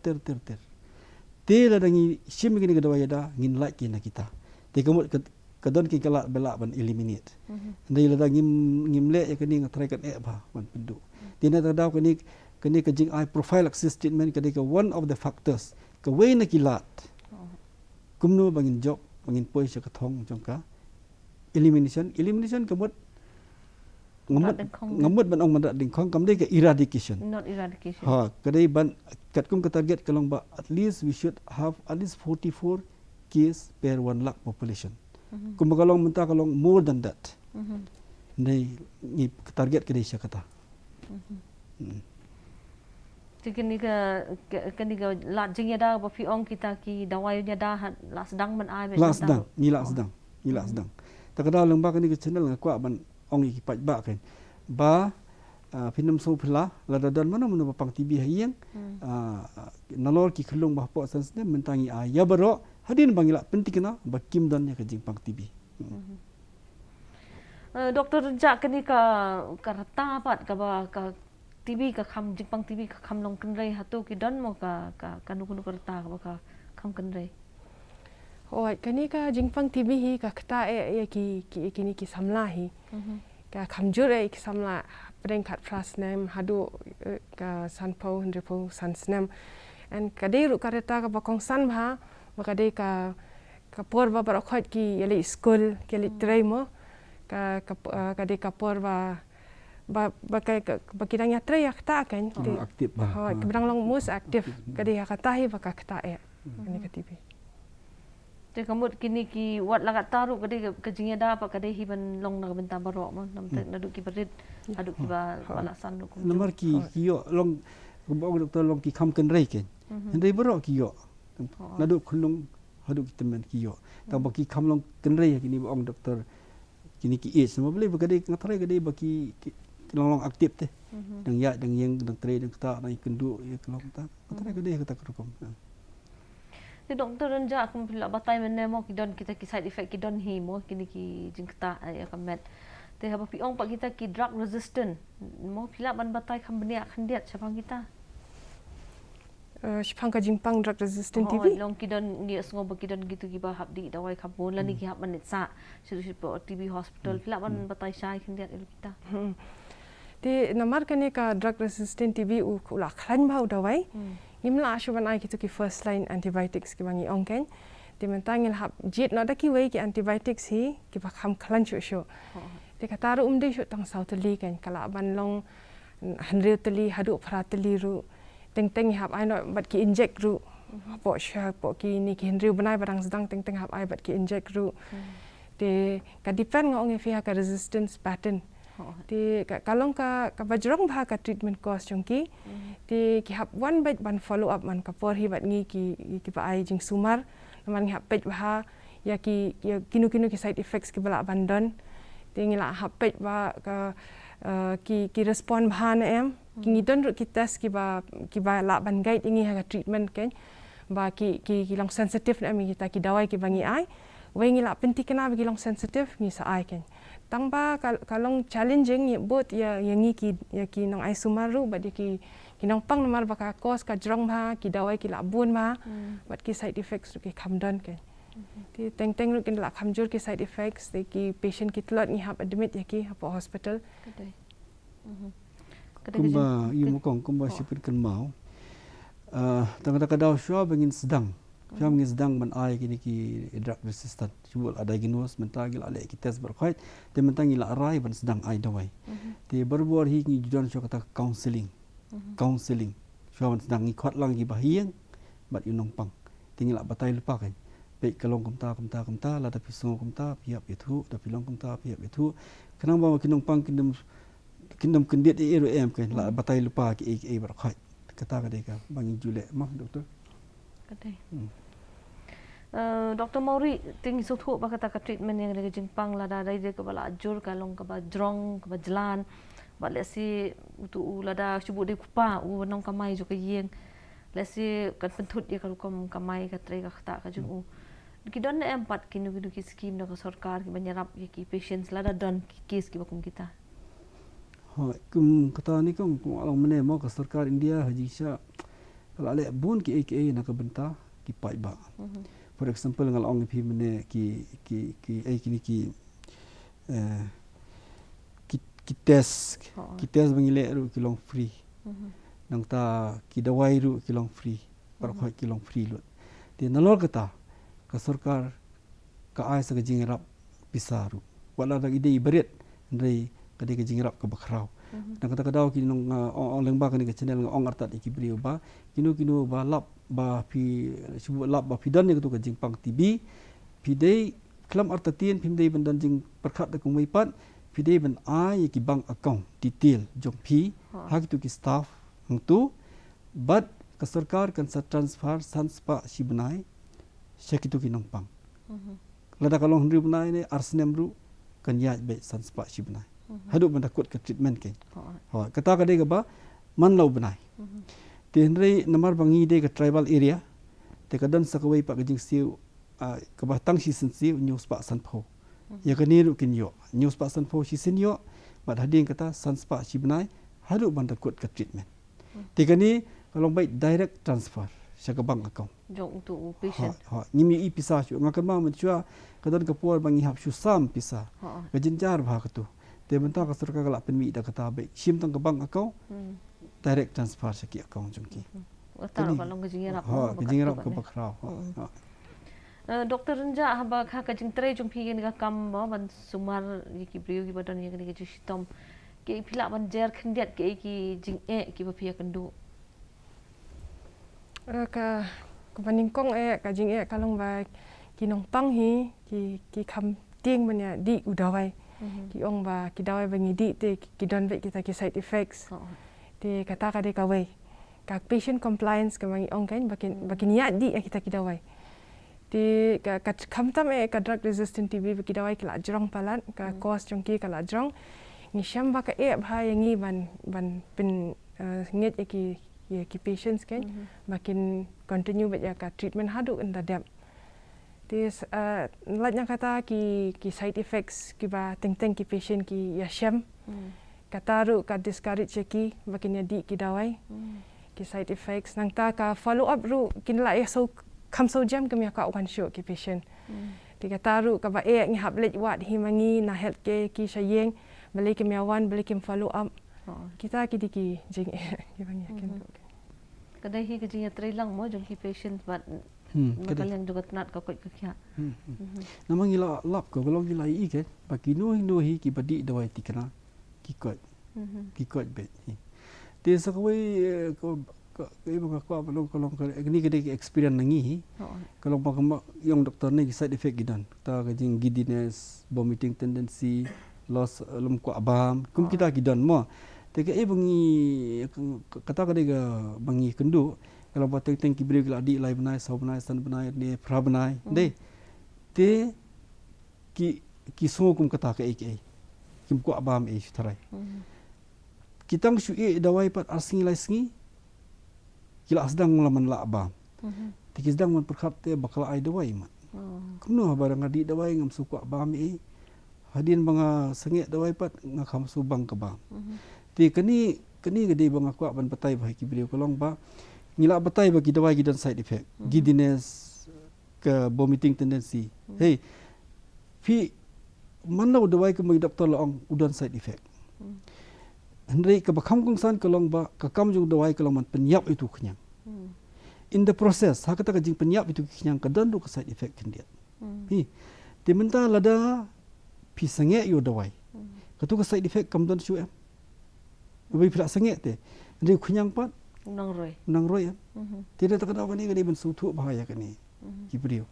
te ladangi sim kini ka dawa yada ngin like kina kita te kamut kadon ki kala bela ban eliminate ndai ladang ngim le ya kini ngatrai kan ba ban pendu tina tadaw kani ka jing ai prophylaxis treatment kani ka one of the factors ka way na kilat kumno bangin job bangin poi sa kathong jongka elimination kamut ngamut ban ong mandat ding khong kamdai ka eradication not eradication ha kadai ban katkum ka target kalong ba at least we should have at least 44 case per 1 lakh population kumagalong munta kalong more than that nei ni target kadai sya kata kini ka lat jing yada ba pi ong kita ki dawai yada la sedang man ai la sedang takada lembak ni ke channel ngakwa ban ong ki pat ba kan ba pinam so phla la dadan mana bapang TB hayang nalor ki khulung ba po sansne mentangi ya baro hadin bangila pentikna ba kim dan ya ka jingpang TB doktor ja kini ka rata pat ka ba ka TB ka kham jingpang TB ka kham long kenrei hatu ki don mo ka kanu rata ka ba ka kham kenrei kani ka jingpang TB hi ka kta ki kini ki samla hi ka khamjur ki samla peringkat prasnem hadu ka sanpo hendripo sansnem and kadai ru kareta ka bakong san bha bakadai ka por ba barokhot ki yeli school ki yeli traimo ka kadai ka por ba kidang yatra ya kta kan aktif ba kebrang long mus aktif kadai ka tahi ba ka kta ini ka TB te kamut kini ki wat lagat taru kadai ka jingya da pa kadai hiban long na benta barok mo nam te nadu ki berit adu ki ba balasan kum nomor ki yo long kubong doktor long ki kham kan rei ken hendai barok ki yo nadu khulung hadu ki temen ki yo ta ba ki kham long kan rei kini ong doktor kini ki age sama boleh kadai ngatrai kadai ba ki long aktif te dang ya dang yang dang tre dang ta nai kendu ya kelong ta ngatrai kadai kata kerukum Ti doktor renja aku pila batai mene mo kidon kita ki side effect kidon hi mo kini ki jingkta ya kamet. Te haba pi ong pak kita ki drug resistant. Mo pila ban batai kham benia khandiat sapang kita. Shpang ka jingpang drug resistant TB. Long kidon ngi sngo ba kidon gitu ki ba hab di dawai khapon la ni ki hab manit sa. Siru po TB hospital pila ban batai sai khandiat ilu kita. Ti namar kane ka drug resistant TB u kula khlan bau dawai. Imla ashuban ai kitu ki first line antibiotics ki bangi ongken di mentangil hab jit no da ki wei ki antibiotics hi ki ba kham khlan shu de kataru umde shu tang sautali kan kala ban long hanre tali hadu pratali ru teng hab ai no bat ki inject ru po sha po ki ni ki henry banai barang sedang teng hab ai bat ki inject ru de ka depend ngong e fi ha ka resistance pattern Di kalong ka bajrong bah ka treatment cost jongki di ki hap one bed ban follow up man ka por hi bat ngi ki ba ai jing sumar man ngi hap pej bah ya ki kinu ki side effects ki bala bandon di ngi la hap pej ba ka ki respond bah na em ki ngi don ki test ki ba la ban guide ngi ha treatment ken ba ki long sensitive na mi kita ki dawai ki bangi ai wei ngi la penti kena bagi long sensitive ngi sa ai ken Tangpa kalong challenging ya bot ya yangi ki nong ai sumaru bat ki nong pang namar baka kos ka jrong ma ki dawai ki labun ma bat ki side effects ki kamdan ke. Ti teng ru kin la kamjur ki side effects te ki patient ki tlot ni hap admit ya ki hap hospital. Kumba yumukong kumba sipir kan mau. Tengah-tengah daw syua bengin sedang. Syua bengin sedang man ai kini ki drug resistant. Syua ada diagnose mentagil ale ki test berkhait. Te mentangil arai ban sedang ai dawai. Te berbuar hi ni judan syua kata counseling. Counseling. Syua ban sedang ikut lang ki bahiang bat yunong pang. Tinggal batai lupa kan. Baik kalong kumta la tapi songo kumta piap itu tapi long kumta piap itu. Kenapa kinong pang kindam kendiat ERM kan la batai lupa ki berkhait. Kata ka bangi julek mah doktor. Kadai. Dr. Mauri ting so thu ba kata ka treatment yang de jingpang la da dai de ka bala ajur ka long ka ba jrong ka ba jlan ba le si utu la da chubu de kupa u nong ka mai jo ka yeng le si kan penthut dia ka kom ka mai ka tre ka khata ka jung u ki don empat kinu ki scheme da ka sarkar ki banyarap ki patients la da don ki case ki ba kum kita. Kum kata ni kum alang mene mo ka sarkar India haji sya kalau ale bun ki AKA nak benta ki pai ba. For example ngal ong pi mene ki kini ki test bangile ru ki long free. Nang ta ki dawai ru ki long free. Par khoi ki long free lu. Ti nalor kata ka sarkar ka ai sa jingrap pisaru. Wala dak ide ibaret ndai kadi ke jingrap ke bakrau. Nang kata kadau ki nong ong lengba kani ke channel ong artat iki brio ba kinu ba lap ba pi subu lap ba pidan ni tu ke jingpang TV pidei klam artatin pimdei bandan jing perkhat de kumai pat pidei ban ai ki bank account detail jong pi hak tu ki staff tu but ke sarkar kan sa transfer sanspa sibnai sekitu ki nong pang lada kalong hendri benai ni arsnem ru kan ya be sanspa sibnai haduk ban takut ke treatment ke kata ka de ba man lau benai ti hendri namar bangi de ke tribal area te kadan sakawai pak jing siu ke batang si sensi news pak sanpho ya kani ru kin yo news pak sanpho si sin yo bat hading kata sanspa sibnai haduk ban takut ke treatment ti kani kalau baik direct transfer syak bank account Jong tu patient. Ngimi i pisah chu ngakan ma men chua kadan ka puar bangi hap shu sam pisah ka jinjar bha ka tu te benta ka sarkar ka la pen mi da kata baik sim tang ka bank account direct transfer syak account jongki Taro kalong ka jingrap. ka jingrap ka bakrau Doktor Renja haba kha ka jing tre jong phi ga kam ba ban sumar ki brio ki badan ni ki system ki phila ban jer khndiat ki jing ki ba phia kandu Ka paningkong ka jing kalong ba kinong pang hi ki kham ting manya di udawai ki ong ba ki dawai bangi di te ki don be kita ki side effects te kata ka de ka wei ka patient compliance ka bangi ong kan bakin ya di kita ki dawai te ka kham tam ka drug resistant TB ki dawai ki la jrong palat ka cause jong ki ka la jrong ni sham ba ka bha yangi ban pin nget ki patients kan makin continue baca ka treatment hadu enda dep tis latnya kata ki side effects ki ba teng ki patient ki ya sham kata ru ka discourage ki makin ya di ki dawai ki side effects nang ta ka follow up ru kin la so kam so jam kami ka one show ki patient ti kata ru ka ba ngi hab lej wat hi mangi na health care ki sayeng balik kami awan balik kami follow up kita ki jing ki bang yakin kadai hi ka jing tre lang mo jong ki patient but bakal yang juga tenat ka koi ka kya namang ila lap ko golong ila i ke baki no hi ki badi dawai tikna ki koi be te sakawai ko ibu ka balong kolong ni ke experience nangi kalau pakam yang doktor ni side effect gidan ta ka jing giddiness vomiting tendency loss lum ko abam kum kita gidan mo te ke bangi kata ka de bangi kendu kalau pateng teng kibri gila di lai banai sau banai san banai ni pra banai de te ki so kum kata ka ek kim ko abam tarai kitang shu dawai pat asing lai singi kila sedang mulaman la abam te ki sedang man perkhap te bakal ai dawai mat kumno barang adi dawai ngam su ko abam hadin banga sengek dawai pat ngakam subang ke bang. Ti keni gede banga kuat ban petai bah ki beliau kolong ba ngila petai bagi dawai gidan side effect. Giddiness ke vomiting tendency. Hey, fi mana dawai ke mai doktor laong udan side effect. Hendai ke bakam kongsan kolong ba kakam jung dawai kolong man penyap itu kenyang. In the process, hak kata kajing penyap itu kenyang kedan du ke side effect kendiat. Hi, di mentah lada pi sengek yo dawai. Ketu ke side effect kam dan syuam. Lebih pula sengek te. Hendai kenyang pat nang roy ya. Tidak tak kena ni gani ben sutu bahaya kani. Ki beliau.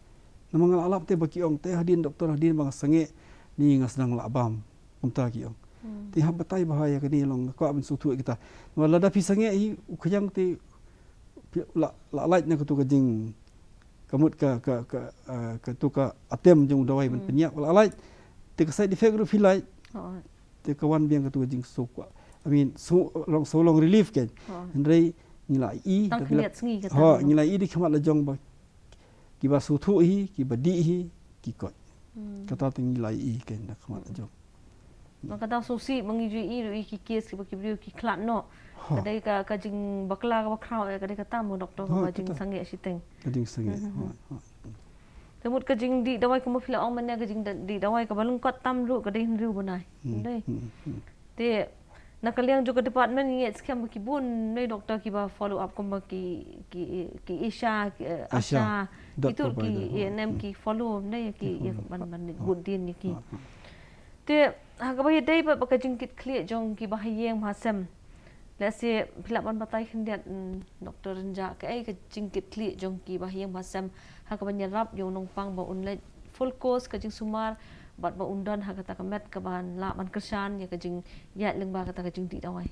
Namang alap te baki ong te hadin doktor hadin bang sengek ni ngasnang labam unta ki ong. Ti hab batai bahaya kani long ko ben sutu kita. Wala da pi sengek hi kenyang te la light na ketu kajing kamut ke tu ka atem jung dawai ben penyak la light te ka side effect ru feel light te kawan biang ketu kajing so long relief kan ndrei ngila i tang khliat sngi kata ngila i di khamat la jong ba ki ba su thu hi ki ba di hi ki kot kata te ngila i kan na khamat la jong maka tahu susi mengijui iru iki kes ki beliau ki klat no kadai ka kajing bakla ka bakrau kadai kata mo doktor ka kajing sange siteng kajing sange temut kajing di dawai ka mo fila ong manya kajing di dawai ka balung kot tam ru kadai riu banai dai te nakaliang juga department ni skam ki bun nei doktor ki ba follow up kom ki Isha itu ki nem ki follow nei ki ban good din ni ki te hagabai dai ba kajing kit clear jong ki bahayeng hasam let's say pila ban batai khendiat doktor renja ka ai ka jingkit kli jong ki bahiyang basam ha ka ban yarap yo nong pang ba unle full course ka jing sumar bat ba undan ha kata ka met ka ban la ban kersan ya ka jing ya leng ba kata ka jing di dawai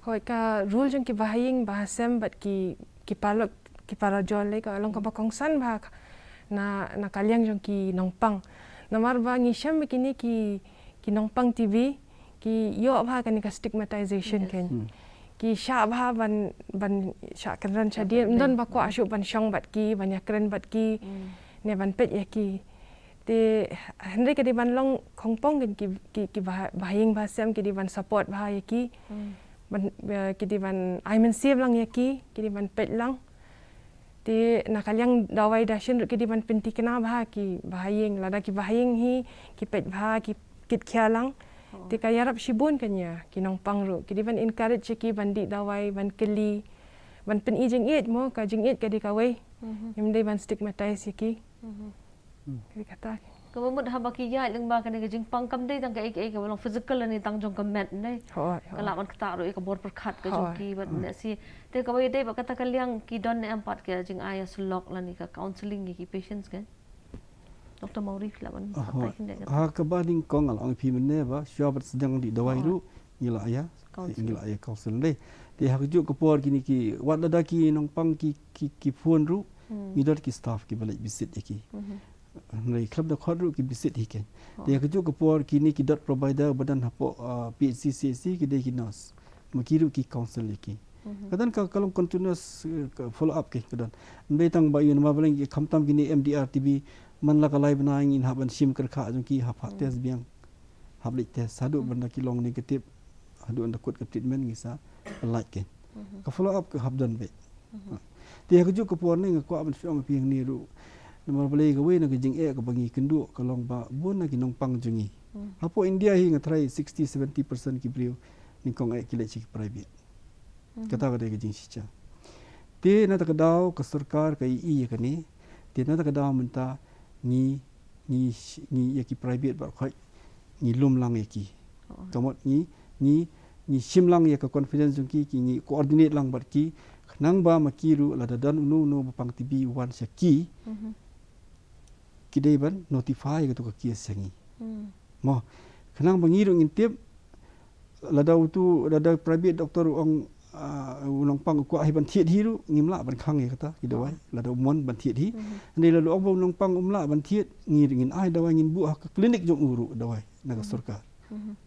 hoi ka rule jong ki bahayeng basam bat ki para jol le ka long ka ba kongsan ba na kaliang jong ki nongpang namar ba ngisham kini ki nongpang TV ki yo bha kan ka stigmatization kan ki sha bha ban sha kan ran cha dia don ba ko ashu ban shong bat ki ban yakren bat ki ne ban pet ya ki te henry ka di ban long khongpong kan ki bahing ba sem ki di ban support bha ya ki ban ki di ban I mean save lang ya ki di ban pet lang te nakalyang dawai dashin ki di ban penti kena bha ki bahing lada ki bahing hi ki pet bha ki kit khalang te ka yarap shibun kanya kinong pangru ki divan encourage ki bandi dawai ban keli ban pen ijing it mo ka jing it ka di kawai yam dai ban stigmatize ki ki kata ka mamut ha baki ya leng ba kan ka jing pang kam dai tang ka ek ka long physical ni tang jong ka met dai kala ban kata ro ka bor per khat ka jong ki bat ne si te ka bai dai ba kata kalyang ki don ne ampat ka jing aya sulok la ni ka counseling ki patients kan Dr. Maurif lah ban patai hendak ha ka baning kong al ang pi menne ba syabat sedang di dawai ru ngila aya council dei ti ha ju ko por kini ki wada da ki nong pang ki phone ru ngidot ki staff ki balai visit ki nei club da khod ru ki visit hi ken ti ha ju ko por kini ki dot provider badan hapo PHCCC ki dei ki nos makiru ki council ki kadang kalau continuous follow up ki kadang ndai tang ba yun ma baleng ki khamtam kini MDR TV man la kalai bana ingin haban sim kerkha jong ki hap test biang hab lik test hadu benda ki long negatif hadu anda kut ke treatment ngisa like ke ka follow up ke hab dan be ti ha ju ko por ni ko aban fiong piang ni ru nomor beli ke we na ke jing e ka bangi kendu ka long ba bun na ki nong pang jungi apo India hi ngatrai 60-70% ki brio ni kong e ki le chi private kata ka de ke jing sicha ti na ta ka daw ka sarkar ka i ka ni ti na ta ka daw menta ni yaki private ba khoi ni lum lang yaki kamot ni sim lang ya ka confidence jong ki ni coordinate lang bar ki nang ba makiru la dan unu pang tibi wan saki kidai ban notify ka to ka ki sangi mo khnang bangiru ngintip la da private doctor ong unong pang ko ai ban thiet hi ru ngimla ban khang ye kata ki dawai la do mon ban thiet hi nei la ong unong pang umla ban thiet ngin ai dawai ngin bu ka klinik jong uru dawai naga sarkar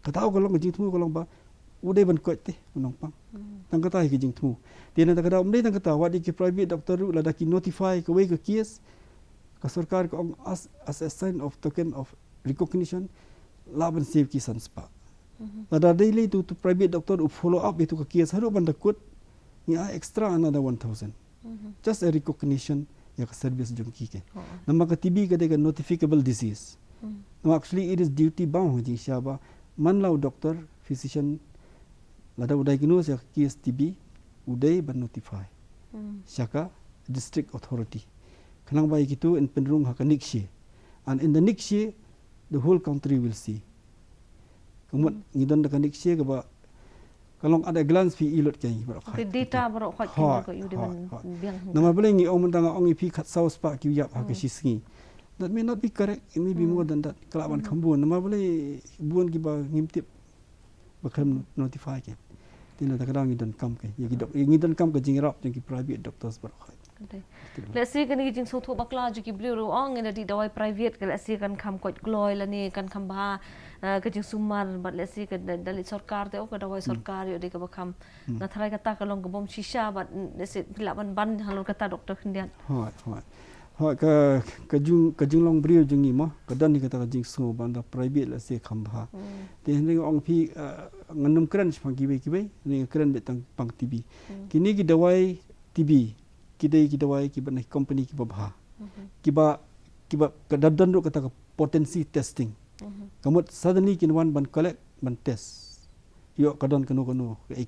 kata ko long jing thu ko long ba udai ban ko te unong pang tang kata ki jing thu te na kata umdai tang kata wadi ki private doctor ru la da ki notify ko we ka kies ka sarkar ko as a sign of token of recognition laban save kisan spa ada daily to private doctor follow up itu ke kias haru ban takut ni extra another 1000 just a recognition ya ke service jong ki ke nama ke TB ke de notificable disease no actually it is duty bound jing siapa man lau doctor physician lada diagnose ya kias TB udai ban notify syaka district authority kanang bai gitu in penrung ha next year and in the next year the whole country will see kemudian ngidan da next year ke ba kalau ada glance fi ilot kai ba ke data barok khot ko yu de man biang nama boleh ngi ong mentang ong ipi khat saus pa ki yap ha ke sisngi that may not be correct, it may be more than that kelaban kambun nama boleh buan ki ba ngimtip bakal notify ke tina ta kadang ngidan kam ke ya ngidan kam ke jingrap jeng ki private doctors ba let's say kan jing so tho bakla ju ki blue ong in di dawai private ke let's say kan kham kot gloi la ni kan kham ba ke jing sumar but let's say kan dalit sarkar te ok dawai sarkar yo de ka kham na tharai kata ka long ka bom shisha but let's say laban ban halon kata doktor khindian hoi ka jung long brio jung ni mo ka dan ni kata ka jing so ban da private let's say kham ba te ni ong pi nganum kran phang ki be ni kran be tang pang TB kini ki dawai TB kita wai kita nak company kita bah kita kadang-kadang ru kata potensi testing kemudian suddenly kita ban collect ban test yo kadang kanu ke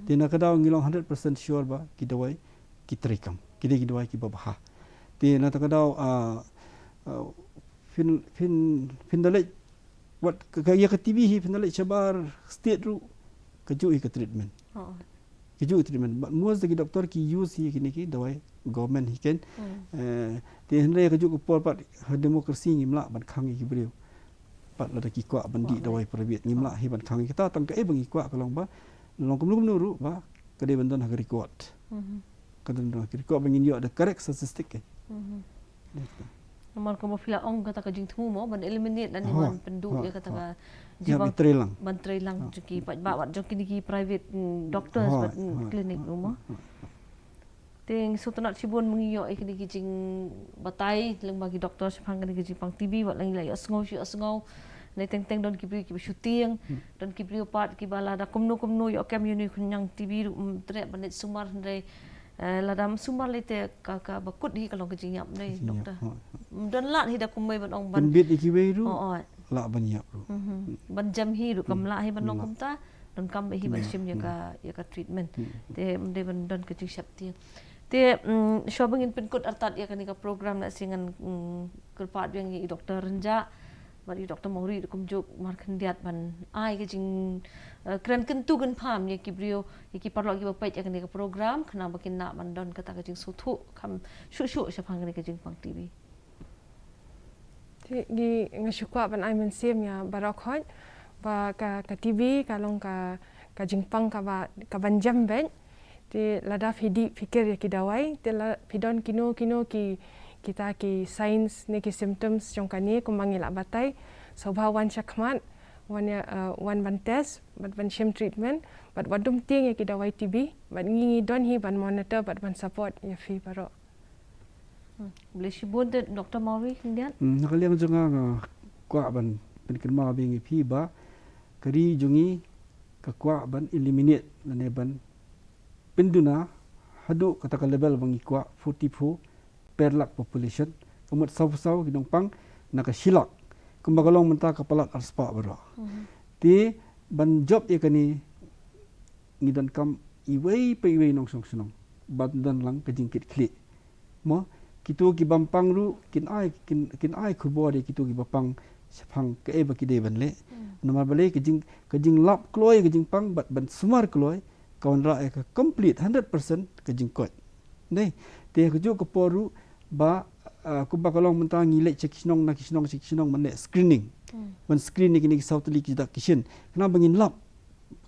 tina kadang ngilong 100% sure ba kita wai kita rekam kita wai kita bah tina kadang fin dalai what ya ke TB hi fin dalai sabar state ru kaju ke treatment kiju treatment but most the doctor ki use hi kini ki dawai government hi ken te hendai kaju ko por pat demokrasi ngimla ban khang ki brio pat la ki kwa bandi dawai private ngimla hi ban khang kita tang ke bangi kwa kalong ba long kum nuru ba kade bandan ha record kadan ha record bangin yo the correct statistic ke nomor ko fila ong kata ka jing thu mo ban eliminate la ni man pendu ya kata ka jibang bantrei lang juki pat ba joki ni private doctors but clinic mo ting so tanat sibon mengiyo ikini jing batai leng bagi doktor sepang ni jing pang TB wat lang lai asngau nei teng don ki shooting don ki part ki bala da kumnu yo community kunyang TB tre banet sumar ndai ladam sumar lete ka bakut hi kalong kejing yap nei doktor don lat hi da kumai ban ong ban bit iki ru la ban yap ru ban jam hi ru kam la hi ban long kumta don kam hi ban sim ya ka treatment te de ban don kejing syap ti te shobang in penkut artat ya kanika program na singan kelpat yang i doktor renja bari doktor Mauri kum jok mar khandiat ban ai kejing kran kentu gan pham ye kibrio ki parlo ki bapai ya kanika program khana bakin na ban don kata kejing suthu kham shu syapang kanika kejing pang TV gi ngasukwa ban ai men sim ya barok hot ba ka TV kalong ka jingpang ka ban jam ben ti lada fikir ya ki dawai ti la pidon kino ki kita ki signs ne ki symptoms jong kani kumangi la batai sobha wan chakmat wan ban test ban shim treatment but wadum ting ya ki dawai TB but ngi don hi ban monitor but ban support ya fi baro boleh sibun de Dr. Mauri kemudian nakaliang jonga kwa ban penkenma bingi phi ba kari jungi ka kwa ban eliminate lane ban penduna hadu kata level bangi kwa 44 per lakh population kemudian sau gidong pang naka silak kumbagalong menta kapalat arspa baro ti ban job ye kani ngidan kam iwei pe iwei nong sonong bandan lang kejingkit kli mo kitu ki bampang ru kin ai khubo de kitu ki bapang sepang ke ba ki de ban le nama bale kejing lap kloi kejing pang ban sumar kloi kawan ra ka complete 100% kejing kot nei te kuju ko poru ba ku ba kalong mentang ngilek cekisnong man screening ban screening ni sautli ki da kishin kena bangin lap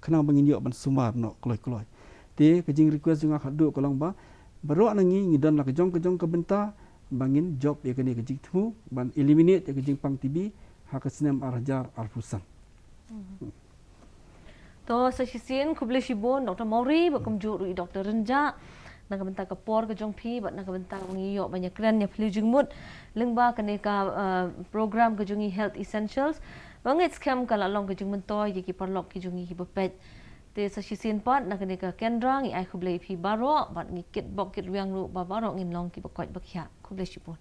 kena bangin yo ban sumar no kloi te kejing request junga khadu kalong ba baru nangi ngidan la kejong ke benta bangin job ya kene kejing thu ban eliminate ya kejing pang TB hak senam arjar alfusan to sa sisien kuble shibon Dr. Mauri bakum juru Dr. Renja nak bentar ke por ke jong phi bat nak bentar ngi yo banyak keren nya flu jingmut lengba kene ka program ke jongi health essentials bangit scam kala long ke jong mentoy ki parlok ki jongi ki bepet te sa shisin pat nak kene ka kendra ngi ai khuble phi baro bat ngi kit bok kit wiang ru ba baro ngin long ki bakoi bakya khuble shipun